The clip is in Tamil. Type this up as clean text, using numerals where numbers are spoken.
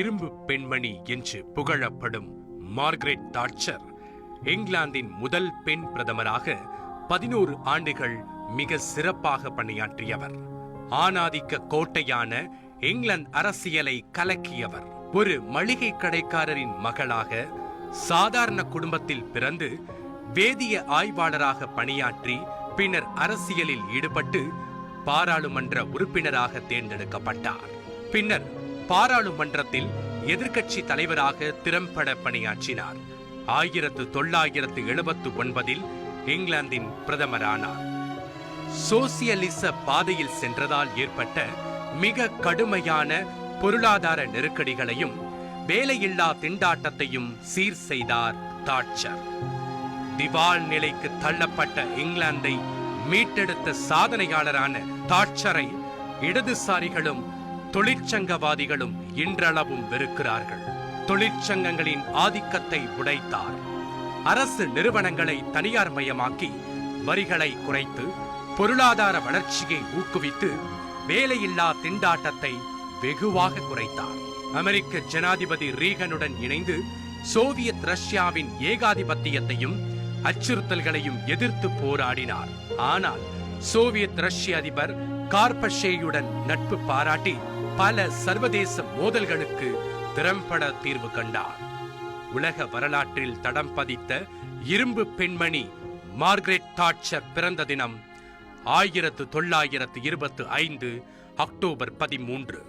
இரும்பு பெண்மணி என்று புகழப்படும் மார்கரெட் தாட்சர் இங்கிலாந்தின் முதல் பெண் பிரதமராக 11 ஆண்டுகள் மிக சிறப்பாக பணியாற்றியவர். ஆணாதிக்க கோட்டையான இங்கிலாந்து அரசியலை கலக்கியவர். ஒரு மளிகை கடைக்காரரின் மகளாக சாதாரண குடும்பத்தில் பிறந்து வேதிய ஆய்வாளராக பணியாற்றி பின்னர் அரசியலில் ஈடுபட்டு பாராளுமன்ற உறுப்பினராக தேர்ந்தெடுக்கப்பட்டார். பின்னர் பாராளுமன்றத்தில் எதிர்க்கட்சி தலைவராக திறம்பட பணியாற்றினார். 1979 இங்கிலாந்தின் பிரதமரானார். சோசியலிச பாதையில் சென்றதால் ஏற்பட்ட மிக கடுமையான பொருளாதார நெருக்கடிகளையும் வேலையில்லா திண்டாட்டத்தையும் சீர் செய்தார் தாட்சர். திவால் நிலைக்கு தள்ளப்பட்ட இங்கிலாந்தை மீட்டெடுத்த சாதனையாளரான தாட்சரை இடதுசாரிகளும் தொழிற்சங்கவாதிகளும் இன்றளவும் வெறுக்கிறார்கள். தொழிற்சங்கங்களின் ஆதிக்கத்தை உடைத்தார். அரசு நிறுவனங்களை தனியார் மயமாக்கி வரிகளை குறைத்து பொருளாதார வளர்ச்சியை ஊக்குவித்து வேலையில்லா திண்டாட்டத்தை வெகுவாக குறைத்தார். அமெரிக்க ஜனாதிபதி ரீகனுடன் இணைந்து சோவியத் ரஷ்யாவின் ஏகாதிபத்தியத்தையும் அச்சுறுத்தல்களையும் எதிர்த்து போராடினார். ஆனால் சோவியத் ரஷ்ய அதிபர் கார்பஷேயுடன் நட்பு பாராட்டி பல சர்வதேச மோதல்களுக்கு திறம்பட தீர்வு கண்டார். உலக வரலாற்றில் தடம் பதித்த இரும்பு பெண்மணி மார்கரெட் தாட்சர் பிறந்த தினம் 1925 அக்டோபர் 13.